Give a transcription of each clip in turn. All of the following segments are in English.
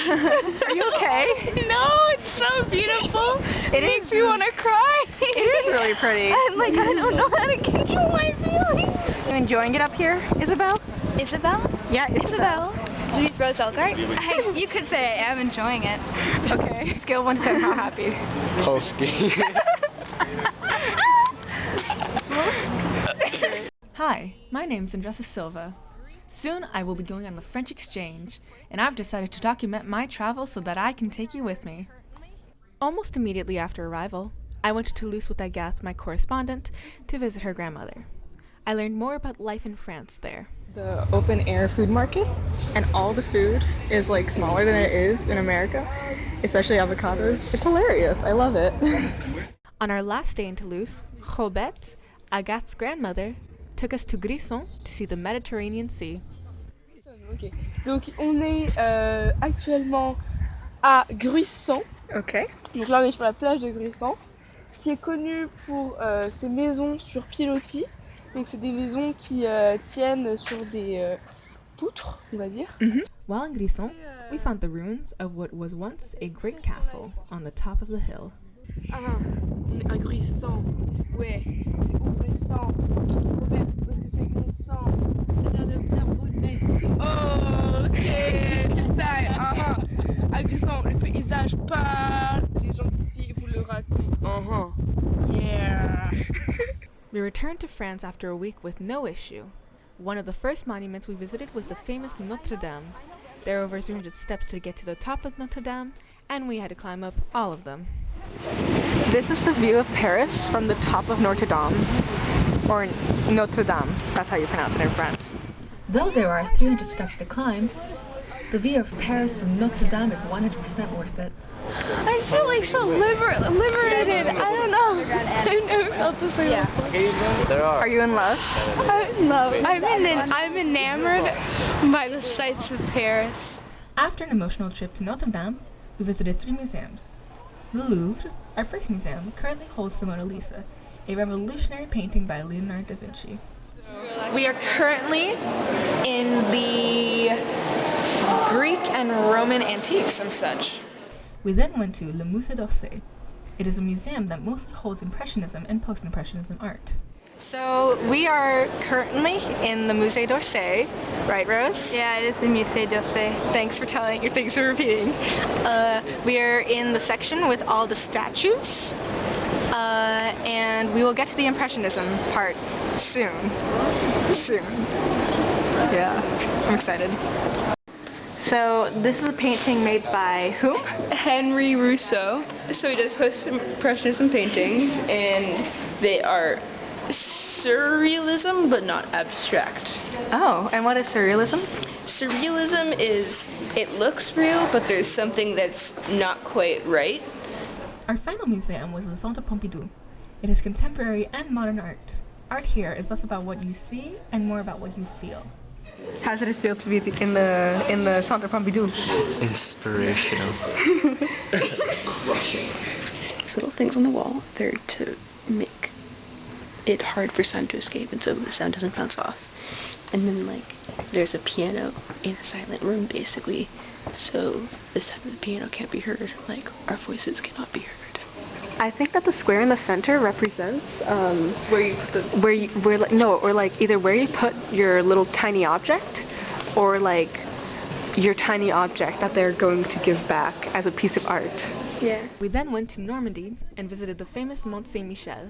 Are you okay? No, it's so beautiful. It makes me want to cry. It is really pretty. I'm like, I don't know how to control my feelings. You enjoying it up here, Isabel? Isabel? Yeah, Isabel. Judy Rose Elgart? You could say I am enjoying it. Okay. Scale 1 to 10, how happy? Polski. Hi, my name's Andressa Silva. Soon I will be going on the French exchange, and I've decided to document my travels so that I can take you with me. Almost immediately after arrival, I went to Toulouse with Agathe, my correspondent, to visit her grandmother. I learned more about life in France there. The open air food market, and all the food is like smaller than it is in America, especially avocados. It's hilarious. I love it. On our last day in Toulouse, Robette, Agathe's grandmother, took us to Grisons to see the Mediterranean Sea. Okay. Donc on est actuellement à Gruissan. Okay. Donc là on est sur la plage de Gruissan, qui est connue pour ses maisons sur pilotis. Donc c'est des maisons qui tiennent sur des poutres, on va dire. While in Grisons, we found the ruins of what was once a great castle on the top of the hill. Ah, on est à Gruissan. Ouais, c'est où Gruissan? Robert, où est-ce que c'est Gruissan? C'est dans le Narbonnais. Oh, ok, freestyle. À Gruissan, le paysage parle, les gens d'ici vous le racontent. Yeah. We returned to France after a week with no issue. One of the first monuments we visited was the famous Notre Dame. There are over 300 steps to get to the top of Notre Dame, and we had to climb up all of them. This is the view of Paris from the top of Notre Dame, or Notre Dame, that's how you pronounce it in French. Though there are 300 steps to climb, the view of Paris from Notre Dame is 100% worth it. I feel like so liberated. I don't know. I've never felt this way before. Are you in love? I'm in love. I'm enamored by the sights of Paris. After an emotional trip to Notre Dame, we visited 3 museums. The Louvre, our first museum, currently holds the Mona Lisa, a revolutionary painting by Leonardo da Vinci. We are currently in the Greek and Roman antiques and such. We then went to Le Musée d'Orsay. It is a museum that mostly holds Impressionism and Post-Impressionism art. So we are currently in the Musée d'Orsay, right, Rose? Yeah, it is the Musée d'Orsay. Thanks for repeating. We are in the section with all the statues, and we will get to the Impressionism part soon. Yeah, I'm excited. So this is a painting made by whom? Henry Rousseau. So he does post-impressionism paintings, and they are surrealism but not abstract. Oh, and what is surrealism? Surrealism is, it looks real, but there's something that's not quite right. Our final museum was the Centre Pompidou. It is contemporary and modern art. Art here is less about what you see and more about what you feel. How does it feel to be in the Centre Pompidou? Inspirational. These little things on the wall, they're to make it hard for sound to escape, and so the sound doesn't bounce off. And then there's a piano in a silent room basically, so the sound of the piano can't be heard, our voices cannot be heard. I think that the square in the center represents Where you put either where you put your little tiny object, or your tiny object that they're going to give back as a piece of art. Yeah. We then went to Normandy and visited the famous Mont Saint-Michel.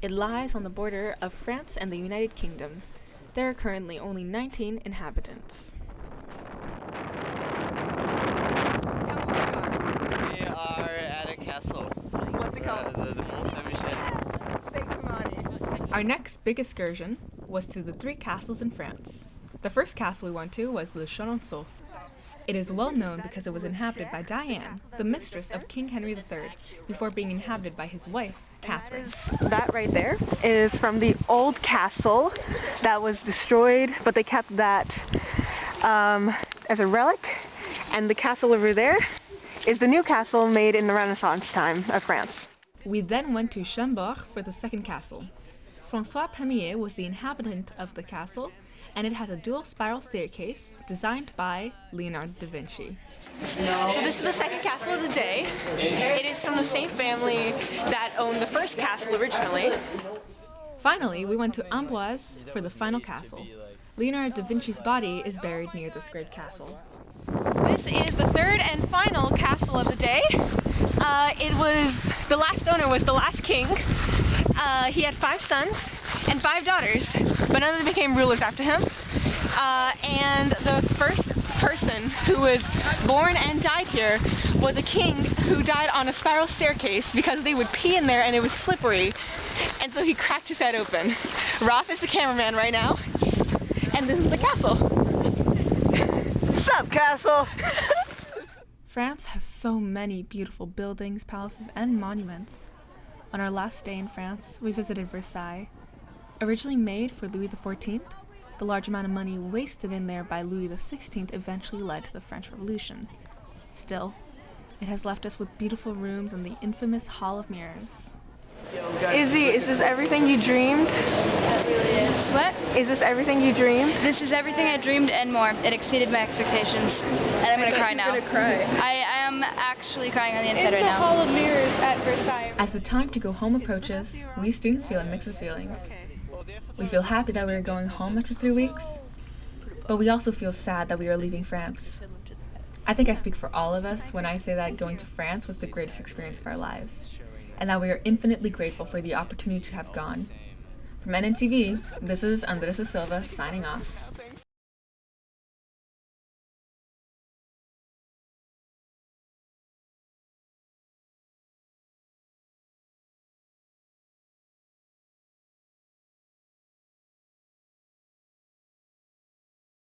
It lies on the border of France and the United Kingdom. There are currently only 19 inhabitants. We are at a castle. What's it called? The Mont Saint-Michel. Our next big excursion was to the 3 castles in France. The first castle we went to was Le Chenonceau. It is well known because it was inhabited by Diane, the mistress of King Henry III, before being inhabited by his wife, Catherine. That right there is from the old castle that was destroyed, but they kept that as a relic. And the castle over there is the new castle made in the Renaissance time of France. We then went to Chambord for the second castle. Francois Premier was the inhabitant of the castle, and it has a dual spiral staircase designed by Leonardo da Vinci. So this is the second castle of the day. It is from the same family that owned the first castle originally. Finally, we went to Amboise for the final castle. Leonardo da Vinci's body is buried near this great castle. This is the third and final castle of the day. The last owner was the last king. He had 5 sons and 5 daughters, but none of them became rulers after him. And the first person who was born and died here was a king who died on a spiral staircase because they would pee in there and it was slippery. And so he cracked his head open. Rolf is the cameraman right now, and this is the castle. What's up, castle? France has so many beautiful buildings, palaces, and monuments. On our last day in France, we visited Versailles. Originally made for Louis XIV, the large amount of money wasted in there by Louis XVI eventually led to the French Revolution. Still, it has left us with beautiful rooms and the infamous Hall of Mirrors. Izzy, is this everything you dreamed? That really is. What? Is this everything you dreamed? This is everything I dreamed and more. It exceeded my expectations. And I'm gonna cry now. I am actually crying on the inside right now. Hall of Mirrors at Versailles. As the time to go home approaches, we students feel a mix of feelings. We feel happy that we are going home after 3 weeks, but we also feel sad that we are leaving France. I think I speak for all of us when I say that going to France was the greatest experience of our lives, and that we are infinitely grateful for the opportunity to have gone. From NNTV, this is Andressa Silva signing off.